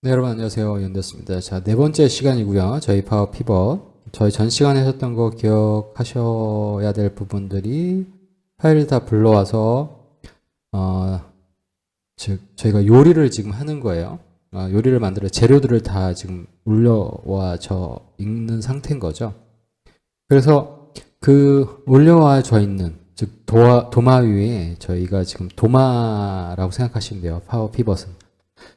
네, 여러분 안녕하세요. 연대였습니다. 자, 네 번째 시간이고요. 저희 파워 피벗. 저희 전 시간에 하셨던 거 기억하셔야 될 부분들이 파일을 다 불러와서 즉 저희가 요리를 지금 하는 거예요. 요리를 만들어 재료들을 다 지금 올려와져 있는 상태인 거죠. 그래서 그 올려와져 있는 즉 도마 위에 저희가 지금 도마라고 생각하시면 돼요. 파워 피벗은.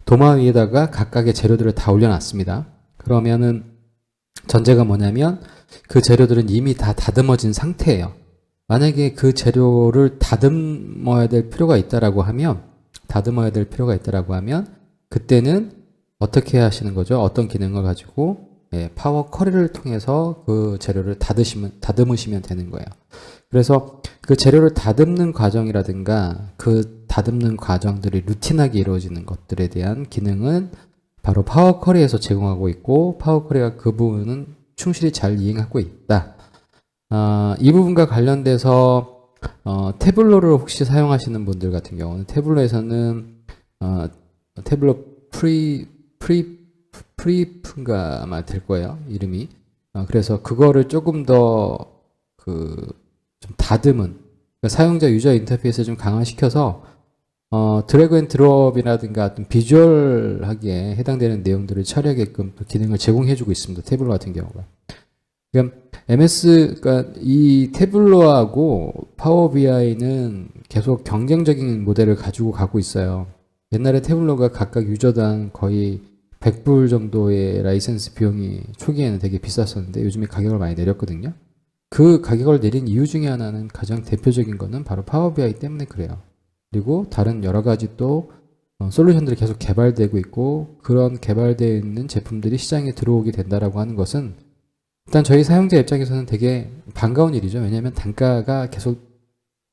도마 위에다가 각각의 재료들을 다 올려놨습니다. 그러면은 전제가 뭐냐면 그 재료들은 이미 다 다듬어진 상태예요. 만약에 그 재료를 다듬어야 될 필요가 있다라고 하면 그때는 어떻게 하시는 거죠? 어떤 기능을 가지고 파워 커리를 통해서 그 재료를 다듬으시면 되는 거예요. 그래서 그 재료를 다듬는 과정이라든가 그 다듬는 과정들이 루틴하게 이루어지는 것들에 대한 기능은 바로 파워 쿼리에서 제공하고 있고 파워 쿼리가 그 부분은 충실히 잘 이행하고 있다. 이 부분과 관련돼서 태블로를 혹시 사용하시는 분들 같은 경우는 태블로에서는 태블로 프리프인가 아마 될 거예요. 이름이. 그래서 그거를 조금 더 좀 다듬은 그러니까 사용자 유저 인터페이스를 좀 강화시켜서 드래그 앤 드롭이라든가 어떤 비주얼하게 해당되는 내용들을 처리하게끔 기능을 제공해주고 있습니다. 태블로 같은 경우가. 그러니까 그러니까 이 태블로하고 파워 BI는 계속 경쟁적인 모델을 가지고 가고 있어요. 옛날에 태블로가 각각 유저당 거의 100불 정도의 라이센스 비용이 초기에는 되게 비쌌었는데 요즘에 가격을 많이 내렸거든요. 그 가격을 내린 이유 중에 하나는 가장 대표적인 거는 바로 파워 BI 때문에 그래요. 그리고 다른 여러 가지 또 솔루션들이 계속 개발되고 있고 그런 개발되어 있는 제품들이 시장에 들어오게 된다라고 하는 것은 일단 저희 사용자 입장에서는 되게 반가운 일이죠. 왜냐하면 단가가 계속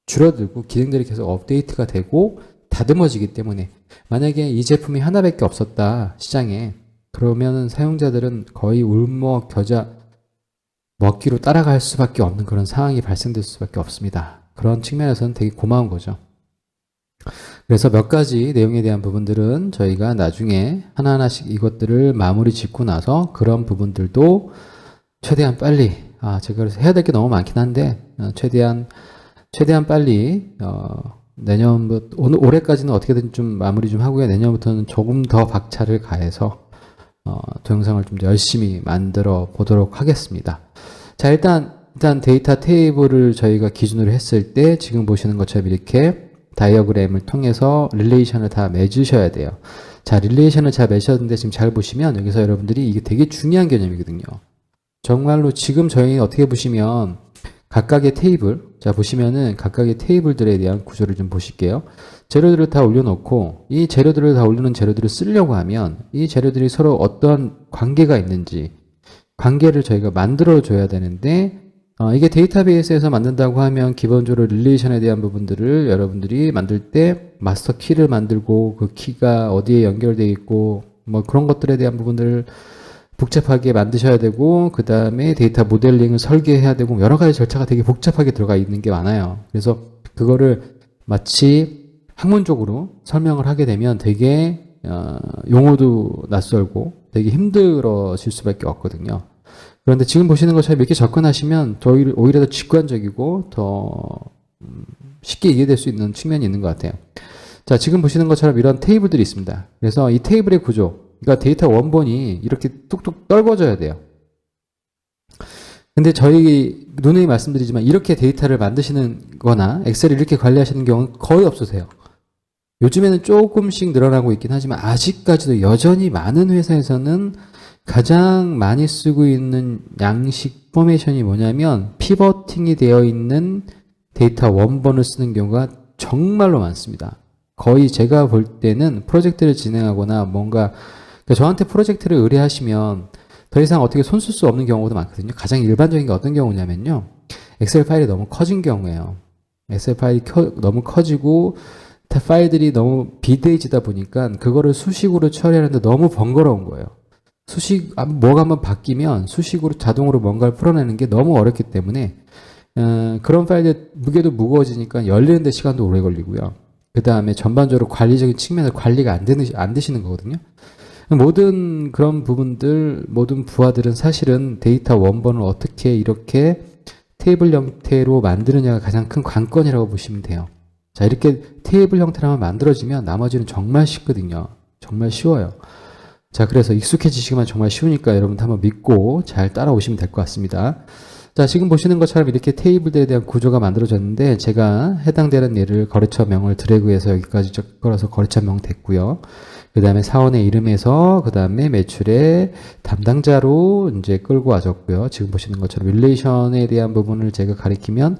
줄어들고 기능들이 계속 업데이트가 되고 다듬어지기 때문에 만약에 이 제품이 하나밖에 없었다 시장에 그러면은 사용자들은 거의 울먹겨자 먹기로 따라갈 수밖에 없는 그런 상황이 발생될 수밖에 없습니다. 그런 측면에서는 되게 고마운 거죠. 그래서 몇 가지 내용에 대한 부분들은 저희가 나중에 하나하나씩 이것들을 마무리 짓고 나서 그런 부분들도 최대한 빨리 제가 그래서 해야 될 게 너무 많긴 한데 최대한 빨리 내년부터 올해까지는 어떻게든 좀 마무리 좀 하고요. 내년부터는 조금 더 박차를 가해서 동영상을 좀 더 열심히 만들어 보도록 하겠습니다. 자, 일단 데이터 테이블을 저희가 기준으로 했을 때 지금 보시는 것처럼 이렇게 다이어그램을 통해서 릴레이션을 다 맺으셔야 돼요. 자, 릴레이션을 잘 맺으셨는데 지금 잘 보시면 여기서 여러분들이 이게 되게 중요한 개념이거든요. 정말로 지금 저희 어떻게 보시면 각각의 테이블, 자 보시면은 각각의 테이블들에 대한 구조를 좀 보실게요. 재료들을 다 올려놓고 이 재료들을 다 올리는 재료들을 쓰려고 하면 이 재료들이 서로 어떤 관계가 있는지 관계를 저희가 만들어 줘야 되는데 이게 데이터베이스에서 만든다고 하면 기본적으로 릴레이션에 대한 부분들을 여러분들이 만들 때 마스터 키를 만들고 그 키가 어디에 연결되어 있고 뭐 그런 것들에 대한 부분들을 복잡하게 만드셔야 되고 그 다음에 데이터 모델링을 설계해야 되고 여러 가지 절차가 되게 복잡하게 들어가 있는 게 많아요. 그래서 그거를 마치 학문적으로 설명을 하게 되면 되게 용어도 낯설고 되게 힘들어질 수밖에 없거든요. 그런데 지금 보시는 것처럼 이렇게 접근하시면 오히려 더 직관적이고 더 쉽게 이해될 수 있는 측면이 있는 것 같아요. 자, 지금 보시는 것처럼 이런 테이블들이 있습니다. 그래서 이 테이블의 구조, 그러니까 데이터 원본이 이렇게 뚝뚝 떨궈져야 돼요. 근데 저희 누누이 말씀드리지만 이렇게 데이터를 만드시는 거나 엑셀을 이렇게 관리하시는 경우는 거의 없으세요. 요즘에는 조금씩 늘어나고 있긴 하지만 아직까지도 여전히 많은 회사에서는 가장 많이 쓰고 있는 양식 포메이션이 뭐냐면 피버팅이 되어 있는 데이터 원본을 쓰는 경우가 정말로 많습니다. 거의 제가 볼 때는 프로젝트를 진행하거나 뭔가 그러니까 저한테 프로젝트를 의뢰하시면 더 이상 어떻게 손 쓸 수 없는 경우도 많거든요. 가장 일반적인 게 어떤 경우냐면요. 엑셀 파일이 너무 커진 경우예요. 엑셀 파일이 너무 커지고 파일들이 너무 비대해지다 보니까 그거를 수식으로 처리하는데 너무 번거로운 거예요. 뭐가 한번 바뀌면 수식으로 자동으로 뭔가를 풀어내는 게 너무 어렵기 때문에 그런 파일들 무게도 무거워지니까 열리는데 시간도 오래 걸리고요. 그 다음에 전반적으로 관리적인 측면에서 관리가 안 되시는 거거든요. 모든 그런 부분들, 모든 부하들은 사실은 데이터 원본을 어떻게 이렇게 테이블 형태로 만드느냐가 가장 큰 관건이라고 보시면 돼요. 자, 이렇게 테이블 형태로 만들어지면 나머지는 정말 쉽거든요. 정말 쉬워요. 자, 그래서 익숙해지시기만 정말 쉬우니까 여러분도 한번 믿고 잘 따라오시면 될 것 같습니다. 자, 지금 보시는 것처럼 이렇게 테이블들에 대한 구조가 만들어졌는데 제가 해당되는 예를 거래처명을 드래그해서 여기까지 걸어서 거래처명 됐고요. 그 다음에 사원의 이름에서 그 다음에 매출의 담당자로 이제 끌고 와줬고요. 지금 보시는 것처럼 릴레이션에 대한 부분을 제가 가리키면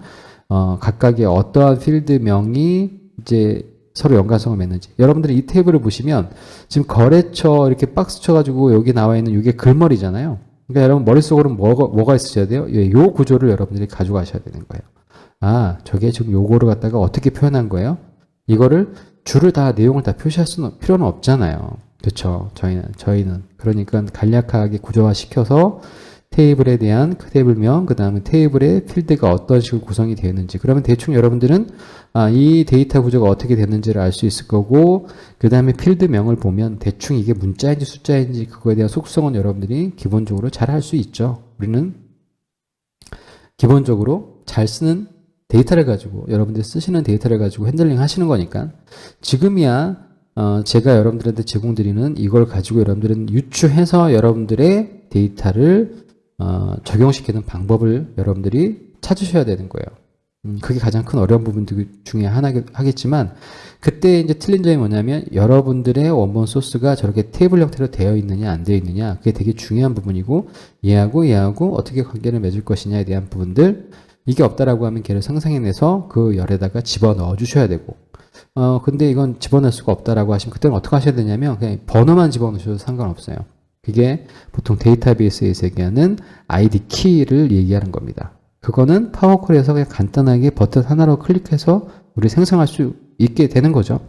각각의 어떠한 필드명이 이제 서로 연관성을 맺는지. 여러분들이 이 테이블을 보시면 지금 거래처 이렇게 박스 쳐가지고 여기 나와 있는 이게 글머리잖아요. 그러니까 여러분 머릿속으로는 뭐가 있으셔야 돼요? 요 구조를 여러분들이 가져가셔야 되는 거예요. 아, 저게 지금 요거를 갖다가 어떻게 표현한 거예요? 이거를 줄을 다 내용을 다 표시할 수는 필요는 없잖아요. 그렇죠? 저희는 그러니까 간략하게 구조화 시켜서 테이블에 대한 테이블명, 그 다음에 테이블의 필드가 어떤 식으로 구성이 되어 있는지, 그러면 대충 여러분들은 이 데이터 구조가 어떻게 됐는지를 알 수 있을 거고, 그 다음에 필드명을 보면 대충 이게 문자인지 숫자인지 그거에 대한 속성은 여러분들이 기본적으로 잘 할 수 있죠. 우리는 기본적으로 잘 쓰는 데이터를 가지고, 여러분들이 쓰시는 데이터를 가지고 핸들링 하시는 거니까 지금이야 제가 여러분들한테 제공드리는 이걸 가지고 여러분들은 유추해서 여러분들의 데이터를 적용시키는 방법을 여러분들이 찾으셔야 되는 거예요. 그게 가장 큰 어려운 부분 중에 하겠지만, 그때 이제 틀린 점이 뭐냐면, 여러분들의 원본 소스가 저렇게 테이블 형태로 되어 있느냐, 안 되어 있느냐, 그게 되게 중요한 부분이고, 얘하고 어떻게 관계를 맺을 것이냐에 대한 부분들, 이게 없다라고 하면 걔를 상상해내서 그 열에다가 집어넣어 주셔야 되고, 근데 이건 집어넣을 수가 없다라고 하시면, 그때는 어떻게 하셔야 되냐면, 그냥 번호만 집어넣으셔도 상관없어요. 그게 보통 데이터베이스에서 얘기하는 ID 키를 얘기하는 겁니다. 그거는 파워콜에서 그냥 간단하게 버튼 하나로 클릭해서 우리 생성할 수 있게 되는 거죠.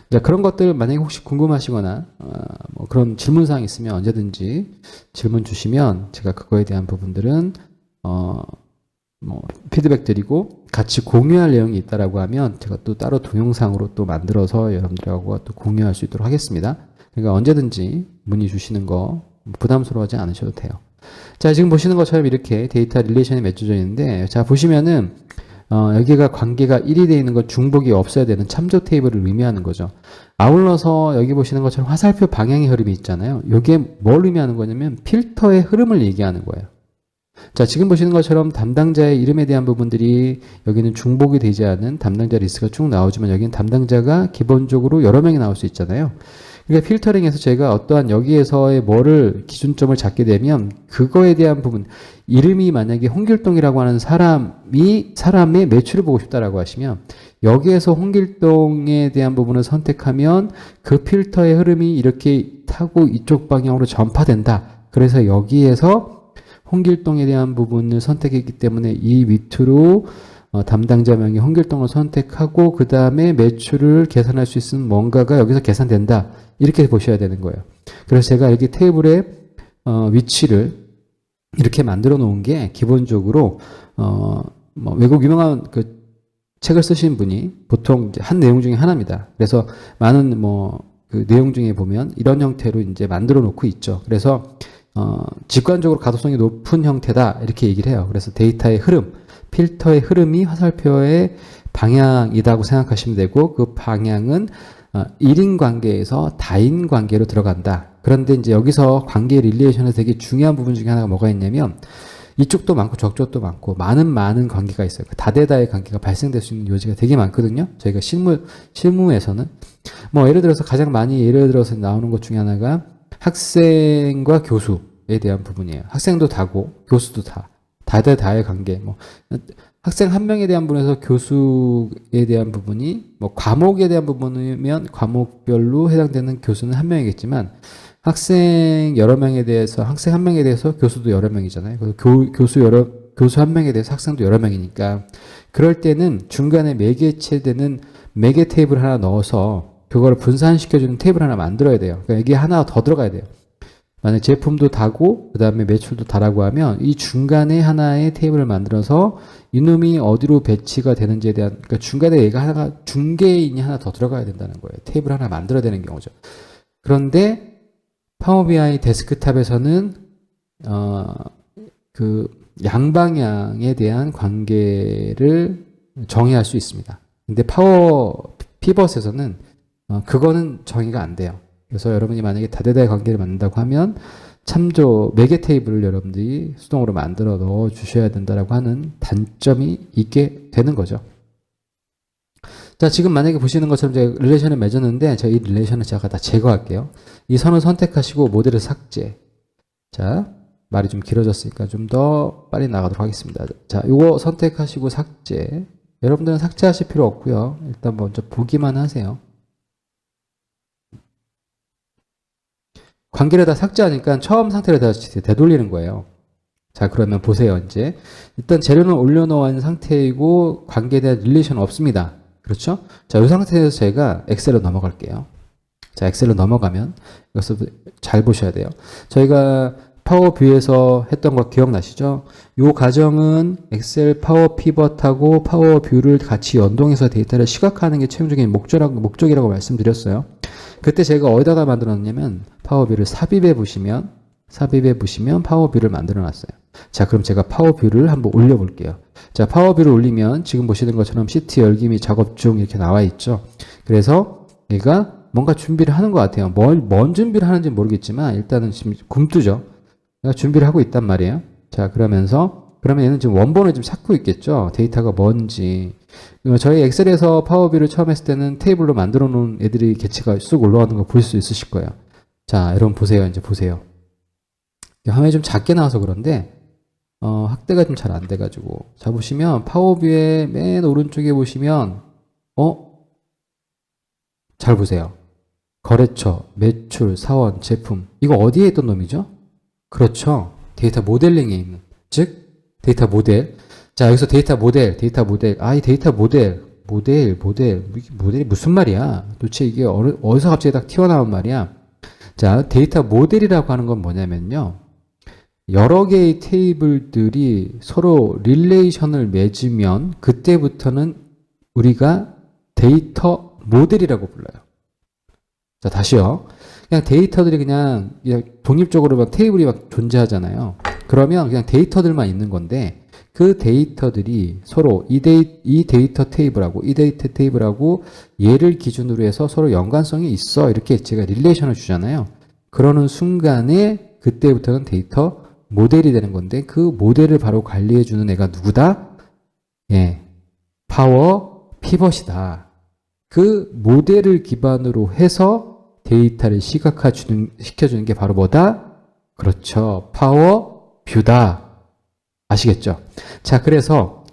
자, 그런 것들 만약에 혹시 궁금하시거나 뭐 그런 질문사항 있으면 언제든지 질문 주시면 제가 그거에 대한 부분들은 뭐 피드백 드리고 같이 공유할 내용이 있다라고 하면 제가 또 따로 동영상으로 또 만들어서 여러분들하고 또 공유할 수 있도록 하겠습니다. 그러니까 언제든지 문의 주시는 거 부담스러워하지 않으셔도 돼요. 자, 지금 보시는 것처럼 이렇게 데이터 릴레이션이 맺혀져 있는데, 자, 보시면은 여기가 관계가 1이 되어 있는 건 중복이 없어야 되는 참조 테이블을 의미하는 거죠. 아울러서 여기 보시는 것처럼 화살표 방향의 흐름이 있잖아요. 이게 뭘 의미하는 거냐면 필터의 흐름을 얘기하는 거예요. 자, 지금 보시는 것처럼 담당자의 이름에 대한 부분들이 여기는 중복이 되지 않은 담당자 리스트가 쭉 나오지만 여기는 담당자가 기본적으로 여러 명이 나올 수 있잖아요. 그러니까 필터링에서 제가 어떠한 여기에서의 뭐를 기준점을 잡게 되면 그거에 대한 부분, 이름이 만약에 홍길동이라고 하는 사람의 매출을 보고 싶다라고 하시면 여기에서 홍길동에 대한 부분을 선택하면 그 필터의 흐름이 이렇게 타고 이쪽 방향으로 전파된다. 그래서 여기에서 홍길동에 대한 부분을 선택했기 때문에 이 밑으로 담당자명이 홍길동을 선택하고 그 다음에 매출을 계산할 수 있는 뭔가가 여기서 계산된다. 이렇게 보셔야 되는 거예요. 그래서 제가 여기 테이블의 위치를 이렇게 만들어 놓은 게 기본적으로 뭐 외국 유명한 그 책을 쓰신 분이 보통 이제 한 내용 중에 하나입니다. 그래서 많은 뭐 그 내용 중에 보면 이런 형태로 이제 만들어 놓고 있죠. 그래서 직관적으로 가독성이 높은 형태다 이렇게 얘기를 해요. 그래서 데이터의 흐름, 필터의 흐름이 화살표의 방향이라고 생각하시면 되고 그 방향은 1인 관계에서 다인 관계로 들어간다. 그런데 이제 여기서 관계 릴레이션에서 되게 중요한 부분 중에 하나가 뭐가 있냐면 이쪽도 많고 저쪽도 많고 많은 관계가 있어요. 다대다의 관계가 발생될 수 있는 요지가 되게 많거든요. 저희가 실무에서는 뭐 예를 들어서 가장 많이 예를 들어서 나오는 것 중에 하나가 학생과 교수에 대한 부분이에요. 학생도 다고 교수도 다. 다대다의 관계. 뭐 학생 한 명에 대한 부분에서 교수에 대한 부분이 뭐 과목에 대한 부분이면 과목별로 해당되는 교수는 한 명이겠지만 학생 여러 명에 대해서 학생 한 명에 대해서 교수도 여러 명이잖아요. 그래서 교수 한 명에 대해서 학생도 여러 명이니까 그럴 때는 중간에 매개체되는 매개 테이블 하나 넣어서 그걸 분산시켜주는 테이블 하나 만들어야 돼요. 그러니까 이게 하나 더 들어가야 돼요. 만약 제품도 다고 그 다음에 매출도 다라고 하면 이 중간에 하나의 테이블을 만들어서 이놈이 어디로 배치가 되는지에 대한 그러니까 중간에 얘가 하나가 중개인이 하나 더 들어가야 된다는 거예요. 테이블 하나 만들어야 되는 경우죠. 그런데 파워 BI 데스크탑에서는 그 양방향에 대한 관계를 정의할 수 있습니다. 근데 파워 피벗에서는 그거는 정의가 안 돼요. 그래서 여러분이 만약에 다대다의 관계를 만든다고 하면 참조 매개 테이블을 여러분들이 수동으로 만들어 넣어 주셔야 된다라고 하는 단점이 있게 되는 거죠. 자, 지금 만약에 보시는 것처럼 제가 릴레이션을 맺었는데 제가 이 릴레이션을 제가 다 제거할게요. 이 선을 선택하시고 모델을 삭제. 자, 말이 좀 길어졌으니까 좀 더 빨리 나가도록 하겠습니다. 자, 요거 선택하시고 삭제. 여러분들은 삭제하실 필요 없고요. 일단 먼저 보기만 하세요. 관계를 다 삭제하니까 처음 상태를 다시 되돌리는 거예요. 자, 그러면 보세요. 이제 일단 재료는 올려놓은 상태이고 관계에 대한 릴레이션은 없습니다. 그렇죠? 자, 이 상태에서 제가 엑셀로 넘어갈게요. 자, 엑셀로 넘어가면 이것을 잘 보셔야 돼요. 저희가 파워뷰에서 했던 거 기억나시죠? 이 과정은 엑셀 파워 피벗하고 파워뷰를 같이 연동해서 데이터를 시각화하는 게 최종적인 목적이라고 말씀드렸어요. 그때 제가 어디다가 만들었냐면 파워뷰를 삽입해 보시면 파워뷰를 만들어 놨어요. 자, 그럼 제가 파워뷰를 한번 올려 볼게요. 자, 파워뷰를 올리면 지금 보시는 것처럼 시트 열기 및 작업 중 이렇게 나와 있죠. 그래서 얘가 뭔가 준비를 하는 것 같아요. 뭔 준비를 하는지 모르겠지만 일단은 지금 굼뜨죠. 내가 준비를 하고 있단 말이에요. 자, 그러면 얘는 지금 원본을 좀 찾고 있겠죠. 데이터가 뭔지. 저희 엑셀에서 파워뷰를 처음 했을 때는 테이블로 만들어 놓은 애들이 개체가 쑥 올라가는 거 볼 수 있으실 거예요. 자, 여러분 보세요. 이제 보세요. 화면이 좀 작게 나와서 그런데 확대가 좀 잘 안 돼가지고. 자, 보시면 파워뷰의 맨 오른쪽에 보시면 잘 보세요. 거래처, 매출, 사원, 제품. 이거 어디에 있던 놈이죠? 그렇죠. 데이터 모델링에 있는. 즉 데이터 모델. 자, 여기서 데이터 모델. 이 데이터 모델이 무슨 말이야? 도대체 이게 어디서 갑자기 딱 튀어나온 말이야? 자, 데이터 모델이라고 하는 건 뭐냐면요. 여러 개의 테이블들이 서로 릴레이션을 맺으면 그때부터는 우리가 데이터 모델이라고 불러요. 자, 다시요. 그냥 데이터들이 그냥 독립적으로 막 테이블이 막 존재하잖아요. 그러면 그냥 데이터들만 있는 건데 그 데이터들이 서로 이 데이터 테이블하고 얘를 기준으로 해서 서로 연관성이 있어. 이렇게 제가 릴레이션을 주잖아요. 그러는 순간에 그때부터는 데이터 모델이 되는 건데 그 모델을 바로 관리해 주는 애가 누구다? 예. 파워 피벗이다. 그 모델을 기반으로 해서 데이터를 시각화시켜주는 게 바로 뭐다? 그렇죠. 파워뷰다. 아시겠죠? 자, 그래서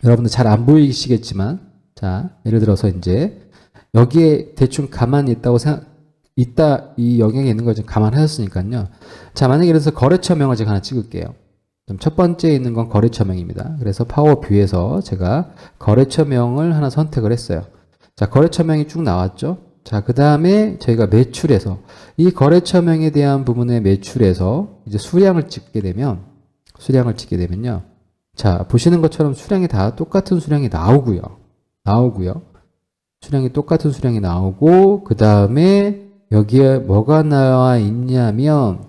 여러분들 잘 안 보이시겠지만, 자, 예를 들어서 이제 여기에 대충 가만히 있다고 이 영역에 있는 걸 좀 감안하셨으니까요. 자, 만약에 그래서 거래처명을 제가 하나 찍을게요. 그럼 첫 번째 있는 건 거래처명입니다. 그래서 파워뷰에서 제가 거래처명을 하나 선택을 했어요. 자, 거래처명이 쭉 나왔죠? 자, 그 다음에 저희가 매출에서 이 거래처명에 대한 부분의 매출에서 이제 수량을 찍게 되면요. 자, 보시는 것처럼 수량이 다 똑같은 수량이 나오고요. 수량이 똑같은 수량이 나오고 그 다음에 여기에 뭐가 나와 있냐면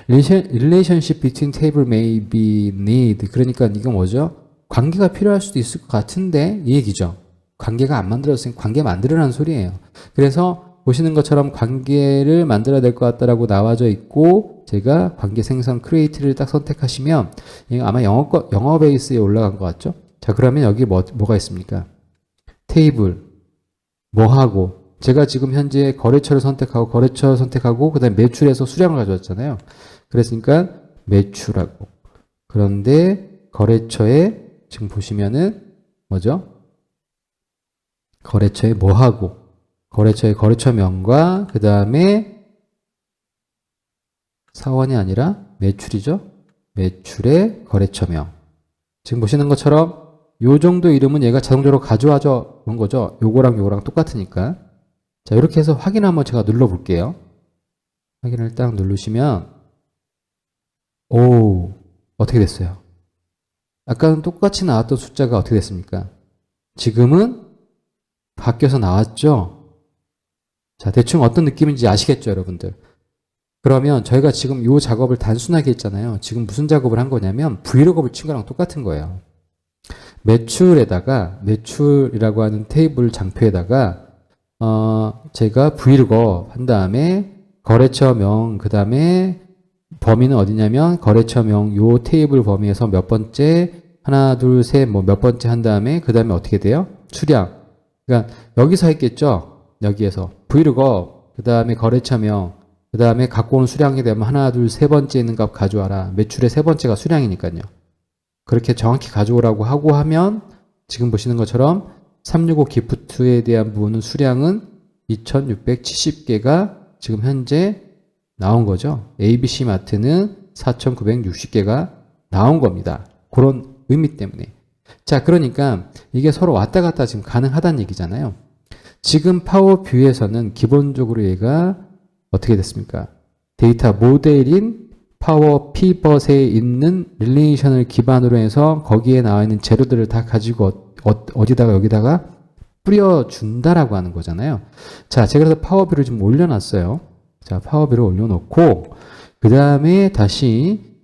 relationship between table may be need. 그러니까 이건 뭐죠? 관계가 필요할 수도 있을 것 같은데 이 얘기죠. 관계가 안 만들어졌으니까 관계 만들으라는 소리예요. 그래서 보시는 것처럼 관계를 만들어야 될 것 같다라고 나와져 있고 제가 관계 생성 create를 딱 선택하시면 아마 영어 베이스에 올라간 것 같죠? 자, 그러면 여기 뭐가 있습니까? 테이블 뭐하고 제가 지금 현재 거래처를 선택하고 그 다음에 매출에서 수량을 가져왔잖아요. 그랬으니까 매출하고 그런데 거래처에 지금 보시면은 뭐죠? 거래처에 뭐하고 거래처의 거래처명과 그 다음에 사원이 아니라 매출이죠. 매출의 거래처명. 지금 보시는 것처럼 요 정도 이름은 얘가 자동적으로 가져와져 온 거죠. 요거랑 똑같으니까. 자, 이렇게 해서 확인 한번 제가 눌러 볼게요. 확인을 딱 누르시면 오, 어떻게 됐어요? 아까는 똑같이 나왔던 숫자가 어떻게 됐습니까? 지금은 바뀌어서 나왔죠? 자, 대충 어떤 느낌인지 아시겠죠, 여러분들? 그러면 저희가 지금 이 작업을 단순하게 했잖아요. 지금 무슨 작업을 한 거냐면 브이로그를 친 거랑 똑같은 거예요. 매출이라고 하는 테이블 장표에다가 제가 브이로그 한 다음에 거래처명, 그 다음에 범위는 어디냐면 거래처명 요 테이블 범위에서 몇 번째 하나 둘 셋 뭐 몇 번째 한 다음에 그 다음에 어떻게 돼요? 수량. 그러니까 여기서 했겠죠. 여기에서 브이로그 그 다음에 거래처명 그 다음에 갖고 온 수량이 되면 하나 둘 세 번째 있는 값 가져와라. 매출의 세 번째가 수량이니까요. 그렇게 정확히 가져오라고 하고 하면 지금 보시는 것처럼 365 기프트에 대한 부분은 수량은 2670개가 지금 현재 나온 거죠. ABC 마트는 4960개가 나온 겁니다. 그런 의미 때문에. 자, 그러니까 이게 서로 왔다 갔다 지금 가능하다는 얘기잖아요. 지금 파워뷰에서는 기본적으로 얘가 어떻게 됐습니까? 데이터 모델인 파워 피벗에 있는 릴레이션을 기반으로 해서 거기에 나와 있는 재료들을 다 가지고 어디다가 여기다가 뿌려준다라고 하는 거잖아요. 자, 제가 그래서 파워뷰를 좀 올려놨어요. 자, 파워뷰를 올려놓고 그 다음에 다시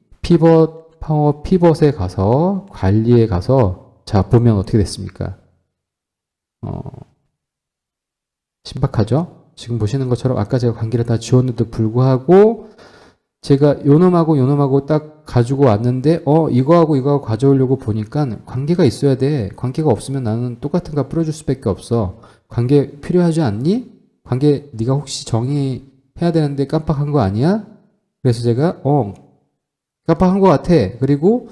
파워 피벗에 가서 관리에 가서 자, 보면 어떻게 됐습니까? 신박하죠? 지금 보시는 것처럼 아까 제가 관계를 다 지웠는데도 불구하고 제가 요놈하고 딱 가지고 왔는데 이거하고 가져오려고 보니까 관계가 있어야 돼. 관계가 없으면 나는 똑같은 거 뿌려줄 수밖에 없어. 관계 필요하지 않니? 관계 네가 혹시 정의해야 되는데 깜빡한 거 아니야? 그래서 제가 깜빡한 것 같아. 그리고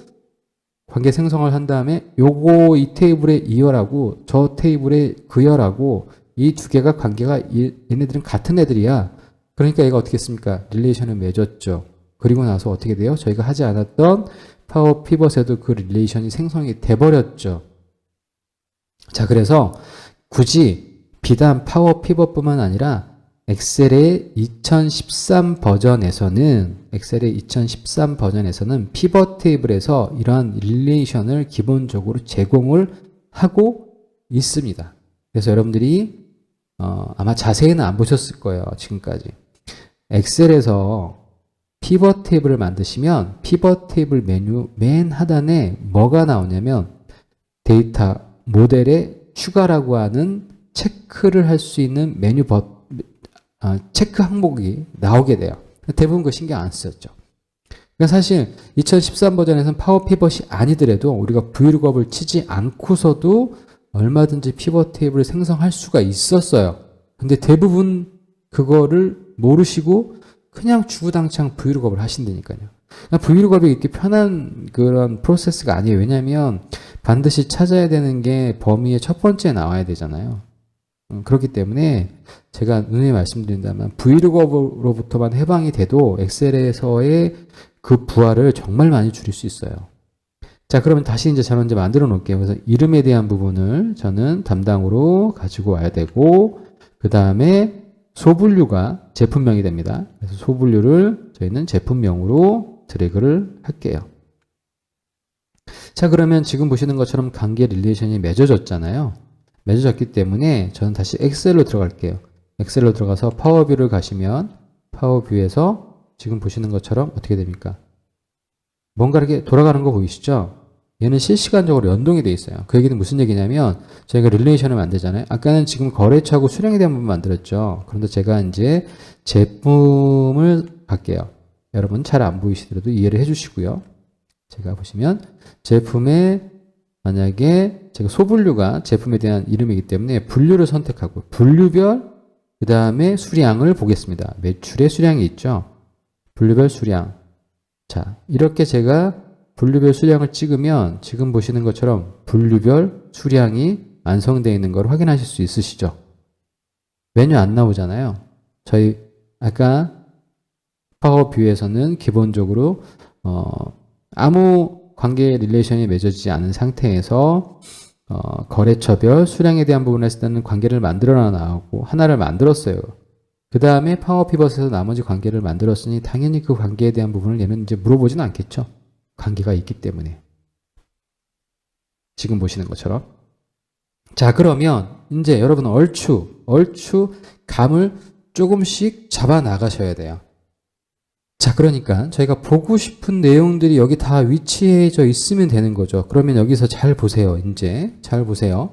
관계 생성을 한 다음에 요거 이 테이블에 이어라고 저 테이블에 그여라고 이 두 개가 관계가 얘네들은 같은 애들이야. 그러니까 얘가 어떻게 했습니까? 릴레이션을 맺었죠. 그리고 나서 어떻게 돼요? 저희가 하지 않았던 파워 피벗에도 그 릴레이션이 생성이 돼버렸죠. 자, 그래서 굳이 비단 파워 피벗뿐만 아니라 엑셀의 2013 버전에서는 피벗 테이블에서 이러한 릴레이션을 기본적으로 제공을 하고 있습니다. 그래서 여러분들이 아마 자세히는 안 보셨을 거예요. 지금까지. 엑셀에서 피벗 테이블을 만드시면 피벗 테이블 메뉴 맨 하단에 뭐가 나오냐면 데이터 모델에 추가라고 하는 체크를 할 수 있는 체크 항목이 나오게 돼요. 대부분 그 신경 안 쓰였죠. 그러니까 사실 2013 버전에서는 파워 피벗이 아니더라도 우리가 브이로그업을 치지 않고서도 얼마든지 피벗 테이블을 생성할 수가 있었어요. 근데 대부분 그거를 모르시고 그냥 주구장창 브이로그업을 하신다니까요. 브이로그업이 이렇게 편한 그런 프로세스가 아니에요. 왜냐하면 반드시 찾아야 되는 게 범위의 첫 번째에 나와야 되잖아요. 그렇기 때문에 제가 누누이 말씀드린다면 브이로그업으로부터만 해방이 돼도 엑셀에서의 그 부하를 정말 많이 줄일 수 있어요. 자, 그러면 다시 저는 만들어 놓을게요. 그래서 이름에 대한 부분을 저는 담당으로 가지고 와야 되고, 그 다음에 소분류가 제품명이 됩니다. 그래서 소분류를 저희는 제품명으로 드래그를 할게요. 자, 그러면 지금 보시는 것처럼 관계 릴레이션이 맺어졌잖아요. 맺어졌기 때문에 저는 다시 엑셀로 들어갈게요. 엑셀로 들어가서 파워뷰를 가시면 파워뷰에서 지금 보시는 것처럼 어떻게 됩니까? 뭔가 이렇게 돌아가는 거 보이시죠? 얘는 실시간적으로 연동이 돼 있어요. 그 얘기는 무슨 얘기냐면 저희가 릴레이션을 만들잖아요. 아까는 지금 거래처하고 수량에 대한 부분 만들었죠. 그런데 제가 이제 제품을 갈게요. 여러분 잘 안 보이시더라도 이해를 해주시고요. 제가 보시면 제품에 만약에 제가 소분류가 제품에 대한 이름이기 때문에 분류를 선택하고 분류별 그 다음에 수량을 보겠습니다. 매출의 수량이 있죠. 분류별 수량. 자, 이렇게 제가 분류별 수량을 찍으면 지금 보시는 것처럼 분류별 수량이 완성되어 있는 걸 확인하실 수 있으시죠? 메뉴 안 나오잖아요. 저희 아까 파워뷰에서는 기본적으로 아무 관계 릴레이션이 맺어지지 않은 상태에서 거래처별 수량에 대한 부분에 했을 때는 관계를 만들어 나오고 하나를 만들었어요. 그 다음에 파워 피벗에서 나머지 관계를 만들었으니 당연히 그 관계에 대한 부분을 얘는 이제 물어보지는 않겠죠. 관계가 있기 때문에. 지금 보시는 것처럼. 자, 그러면 이제 여러분 얼추 감을 조금씩 잡아 나가셔야 돼요. 자, 그러니까 저희가 보고 싶은 내용들이 여기 다 위치해져 있으면 되는 거죠. 그러면 여기서 잘 보세요. 이제 잘 보세요.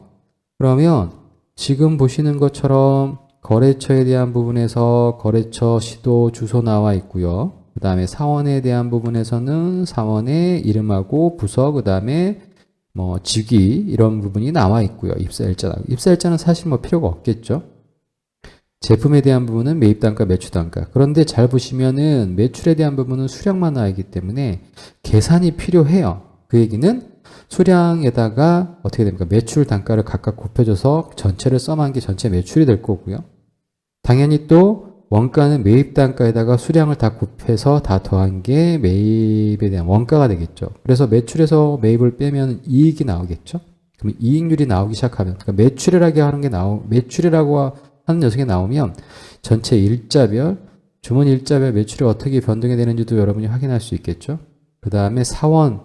그러면 지금 보시는 것처럼 거래처에 대한 부분에서 거래처 시도 주소 나와 있고요. 그 다음에 사원에 대한 부분에서는 사원의 이름하고 부서, 그 다음에 뭐 직위 이런 부분이 나와 있고요. 입사일자. 입사일자는 사실 뭐 필요가 없겠죠. 제품에 대한 부분은 매입단가, 매출단가. 그런데 잘 보시면은 매출에 대한 부분은 수량만 나와 있기 때문에 계산이 필요해요. 그 얘기는 수량에다가 어떻게 됩니까? 매출 단가를 각각 곱해줘서 전체를 써만 게 전체 매출이 될 거고요. 당연히 또 원가는 매입 단가에다가 수량을 다 곱해서 다 더한 게 매입에 대한 원가가 되겠죠. 그래서 매출에서 매입을 빼면 이익이 나오겠죠. 그럼 이익률이 나오기 시작하면, 그러니까 매출이라고 하는 녀석이 나오면 전체 일자별, 주문 일자별 매출이 어떻게 변동이 되는지도 여러분이 확인할 수 있겠죠. 그 다음에 사원,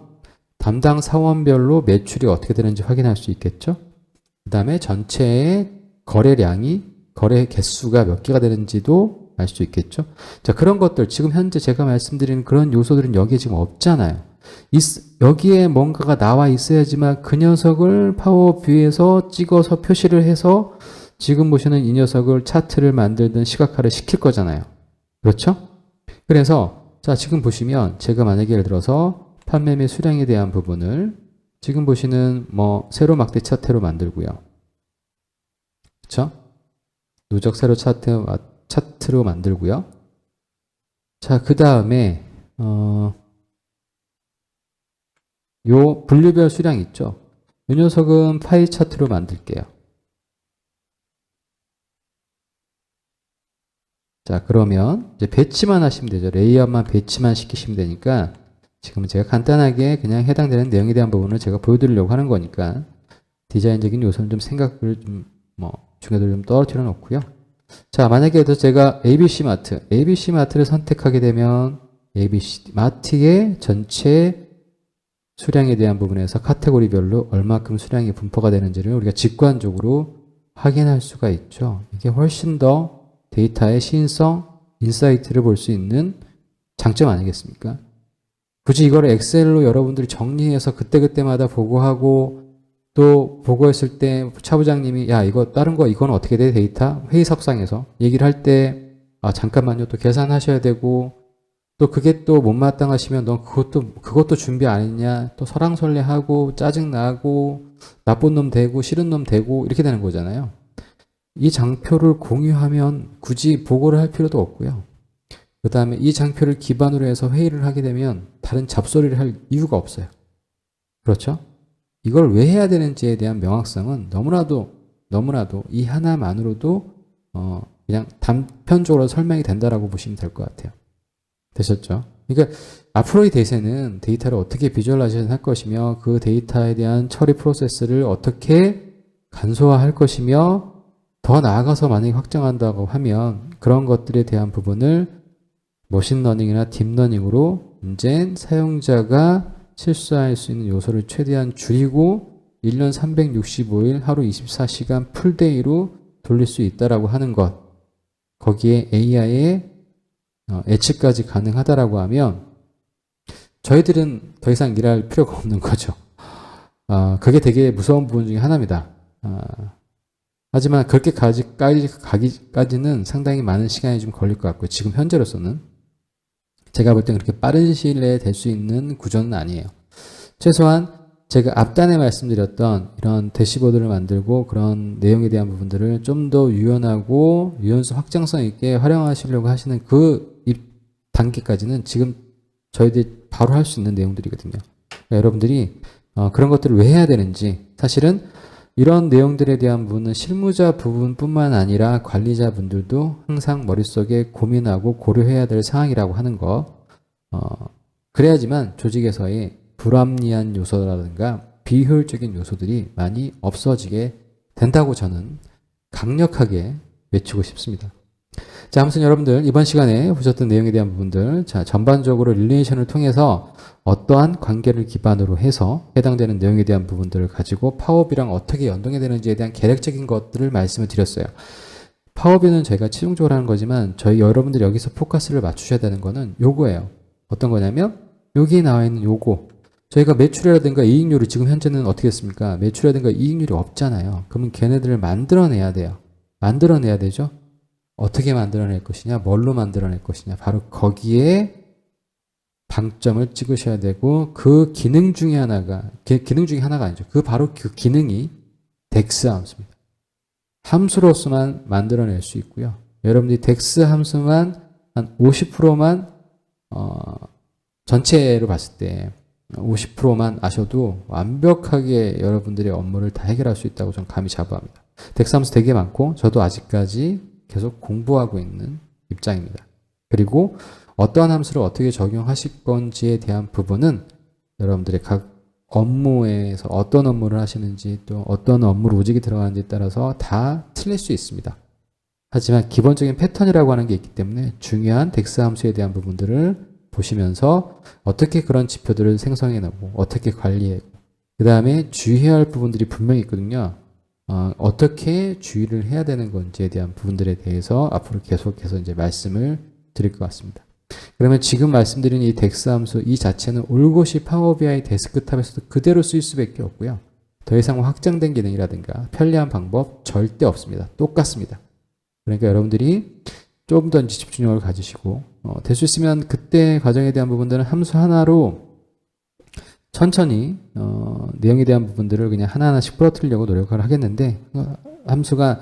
담당 사원별로 매출이 어떻게 되는지 확인할 수 있겠죠. 그 다음에 전체의 거래량이, 거래 개수가 몇 개가 되는지도 알 수 있겠죠. 자, 그런 것들, 지금 현재 제가 말씀드리는 그런 요소들은 여기에 지금 없잖아요. 여기에 뭔가가 나와 있어야지만 그 녀석을 파워뷰에서 찍어서 표시를 해서 지금 보시는 이 녀석을 차트를 만들든 시각화를 시킬 거잖아요. 그렇죠? 그래서 자, 지금 보시면 제가 만약에 예를 들어서 판매 및 수량에 대한 부분을 지금 보시는 뭐 세로 막대 차트로 만들고요. 그렇죠? 누적 세로 차트로 만들고요. 자, 그 다음에 요 분류별 수량 있죠? 이 녀석은 파이 차트로 만들게요. 자, 그러면 이제 배치만 하시면 되죠. 레이아웃만 배치만 시키시면 되니까 지금은 제가 간단하게 그냥 해당되는 내용에 대한 부분을 제가 보여드리려고 하는 거니까 디자인적인 요소는 좀 생각을 좀 중요도를 좀 떨어뜨려 놓고요. 자, 만약에 제가 ABC 마트를 선택하게 되면 ABC 마트의 전체 수량에 대한 부분에서 카테고리별로 얼마큼 수량이 분포가 되는지를 우리가 직관적으로 확인할 수가 있죠. 이게 훨씬 더 데이터의 시인성, 인사이트를 볼 수 있는 장점 아니겠습니까? 굳이 이걸 엑셀로 여러분들이 정리해서 그때그때마다 보고하고 또 보고했을 때 차부장님이 야, 이거 다른 거 이건 어떻게 돼? 데이터? 회의석상에서 얘기를 할 때 잠깐만요. 또 계산하셔야 되고 또 그게 또 못마땅하시면 넌 그것도 준비 안 했냐? 또 설왕설래하고 짜증나고 나쁜 놈 되고 싫은 놈 되고 이렇게 되는 거잖아요. 이 장표를 공유하면 굳이 보고를 할 필요도 없고요. 그 다음에 이 장표를 기반으로 해서 회의를 하게 되면 다른 잡소리를 할 이유가 없어요. 그렇죠? 이걸 왜 해야 되는지에 대한 명확성은 너무나도 이 하나만으로도 그냥 단편적으로 설명이 된다라고 보시면 될 것 같아요. 되셨죠? 그러니까 앞으로의 대세는 데이터를 어떻게 비주얼라이제이션 할 것이며 그 데이터에 대한 처리 프로세스를 어떻게 간소화할 것이며 더 나아가서 만약에 확장한다고 하면 그런 것들에 대한 부분을 머신러닝이나 딥러닝으로 이제 사용자가 실수할 수 있는 요소를 최대한 줄이고 1년 365일 하루 24시간 풀데이로 돌릴 수 있다라고 하는 것. 거기에 AI의 예측까지 가능하다라고 하면 저희들은 더 이상 일할 필요가 없는 거죠. 그게 되게 무서운 부분 중에 하나입니다. 하지만 그렇게 가기까지는 상당히 많은 시간이 좀 걸릴 것 같고요. 지금 현재로서는 제가 볼 땐 그렇게 빠른 시일 내에 될 수 있는 구조는 아니에요. 최소한 제가 앞단에 말씀드렸던 이런 대시보드를 만들고 그런 내용에 대한 부분들을 좀 더 유연하고 유연성 확장성 있게 활용하시려고 하시는 그 단계까지는 지금 저희들이 바로 할 수 있는 내용들이거든요. 그러니까 여러분들이 그런 것들을 왜 해야 되는지 사실은 이런 내용들에 대한 부분은 실무자 부분뿐만 아니라 관리자분들도 항상 머릿속에 고민하고 고려해야 될 상황이라고 하는 거. 그래야지만 조직에서의 불합리한 요소라든가 비효율적인 요소들이 많이 없어지게 된다고 저는 강력하게 외치고 싶습니다. 자, 아무튼 여러분들 이번 시간에 보셨던 내용에 대한 부분들, 자, 전반적으로 릴레이션을 통해서 어떠한 관계를 기반으로 해서 해당되는 내용에 대한 부분들을 가지고 파워비랑 어떻게 연동이 되는지에 대한 계략적인 것들을 말씀을 드렸어요. 파워뷰는 저희가 최종적으로 하는 거지만 저희 여러분들이 여기서 포커스를 맞추셔야 되는 거는 요거예요. 어떤 거냐면 여기에 나와 있는 요거. 저희가 매출이라든가 이익률이 지금 현재는 어떻게 했습니까? 매출이라든가 이익률이 없잖아요. 그러면 걔네들을 만들어내야 돼요. 만들어내야 되죠. 어떻게 만들어낼 것이냐, 뭘로 만들어낼 것이냐. 바로 거기에 방점을 찍으셔야 되고 그 기능 중에 하나가 아니죠. 바로 그 기능이 덱스 함수입니다. 함수로서만 만들어낼 수 있고요. 여러분들이 덱스 함수만 한 50%만 전체로 봤을 때 50%만 아셔도 완벽하게 여러분들의 업무를 다 해결할 수 있다고 저는 감히 자부합니다. 덱스 함수 되게 많고 저도 아직까지 계속 공부하고 있는 입장입니다. 그리고 어떠한 함수를 어떻게 적용하실 건지에 대한 부분은 여러분들의 각 업무에서 어떤 업무를 하시는지 또 어떤 업무 로직이 들어가는지에 따라서 다 틀릴 수 있습니다. 하지만 기본적인 패턴이라고 하는 게 있기 때문에 중요한 덱스 함수에 대한 부분들을 보시면서 어떻게 그런 지표들을 생성해내고 어떻게 관리하고 그 다음에 주의해야 할 부분들이 분명히 있거든요. 어떻게 주의를 해야 되는 건지에 대한 부분들에 대해서 앞으로 계속해서 이제 말씀을 드릴 것 같습니다. 그러면 지금 말씀드린 이 덱스 함수 이 자체는 올곧이 파워 BI 데스크탑에서도 그대로 쓸 수밖에 없고요. 더 이상 확장된 기능이라든가 편리한 방법 절대 없습니다. 똑같습니다. 그러니까 여러분들이 좀 더 집중력을 가지시고 될 수 있으면 그때 과정에 대한 부분들은 함수 하나로 천천히 내용에 대한 부분들을 그냥 하나하나씩 풀어뜨리려고 노력을 하겠는데 함수가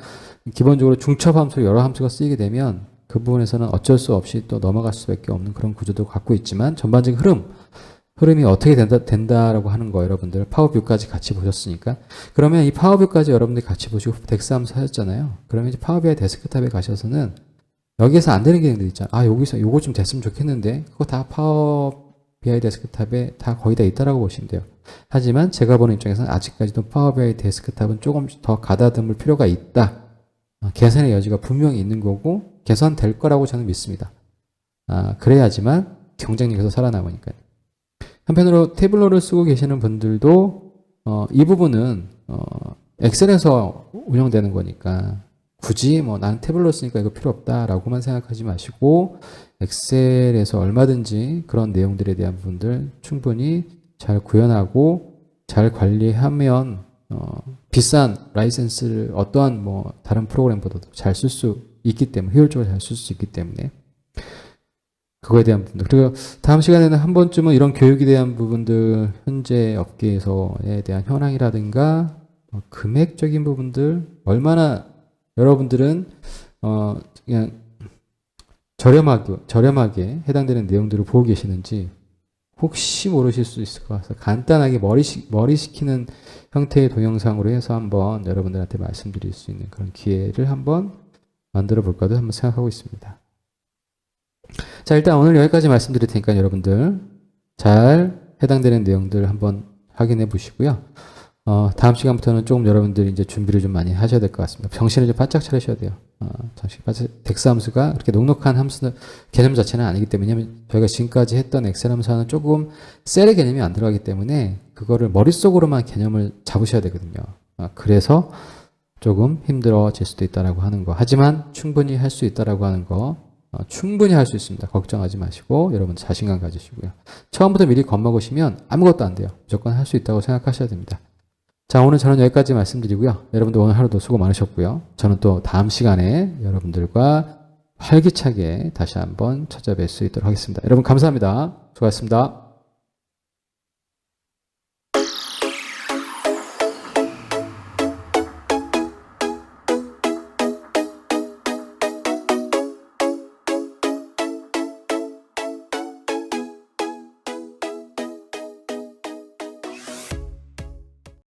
기본적으로 중첩 함수로 여러 함수가 쓰이게 되면 그 부분에서는 어쩔 수 없이 또 넘어갈 수밖에 없는 그런 구조도 갖고 있지만 전반적인 흐름이 어떻게 된다라고 하는 거 여러분들 파워뷰까지 같이 보셨으니까 그러면 이 파워뷰까지 여러분들이 같이 보시고 덱스 함수 하셨잖아요. 그러면 이제 파워 BI 데스크탑에 가셔서는 여기에서 안 되는 기능들 있잖아요. 여기서 요거 좀 됐으면 좋겠는데 그거 다 파워 BI 데스크탑에 다 거의 다 있다라고 보시면 돼요. 하지만 제가 보는 입장에서는 아직까지도 파워 BI 데스크탑은 조금 더 가다듬을 필요가 있다. 개선의 여지가 분명히 있는 거고 개선될 거라고 저는 믿습니다. 그래야지만 경쟁력에서 살아남으니까요. 한편으로 태블러를 쓰고 계시는 분들도 이 부분은 엑셀에서 운영되는 거니까 굳이 난 태블러 쓰니까 이거 필요 없다라고만 생각하지 마시고 엑셀에서 얼마든지 그런 내용들에 대한 부분들 충분히 잘 구현하고 잘 관리하면 비싼 라이센스를 어떠한 다른 프로그램보다도 잘 쓸 수 있기 때문에 효율적으로 잘 쓸 수 있기 때문에 그거에 대한 부분들 그리고 다음 시간에는 한 번쯤은 이런 교육에 대한 부분들 현재 업계에서에 대한 현황이라든가 금액적인 부분들 얼마나 여러분들은 그냥 저렴하게 해당되는 내용들을 보고 계시는지 혹시 모르실 수 있을 것 같아서 간단하게 머리 식히는 형태의 동영상으로 해서 한번 여러분들한테 말씀드릴 수 있는 그런 기회를 한번 만들어 볼까도 한번 생각하고 있습니다. 자, 일단 오늘 여기까지 말씀드릴 테니까 여러분들 잘 해당되는 내용들 한번 확인해 보시고요. 다음 시간부터는 조금 여러분들이 이제 준비를 좀 많이 하셔야 될 것 같습니다. 정신을 좀 바짝 차리셔야 돼요. 덱스 함수가 그렇게 녹록한 함수 개념 자체는 아니기 때문에 왜냐하면 저희가 지금까지 했던 엑셀 함수는 조금 셀의 개념이 안 들어가기 때문에 그거를 머릿속으로만 개념을 잡으셔야 되거든요. 그래서 조금 힘들어질 수도 있다라고 하는 거. 하지만 충분히 할 수 있다라고 하는 거 충분히 할 수 있습니다. 걱정하지 마시고 여러분 자신감 가지시고요. 처음부터 미리 겁먹으시면 아무것도 안 돼요. 무조건 할 수 있다고 생각하셔야 됩니다. 자, 오늘 저는 여기까지 말씀드리고요. 여러분들 오늘 하루도 수고 많으셨고요. 저는 또 다음 시간에 여러분들과 활기차게 다시 한번 찾아뵐 수 있도록 하겠습니다. 여러분 감사합니다. 수고하셨습니다.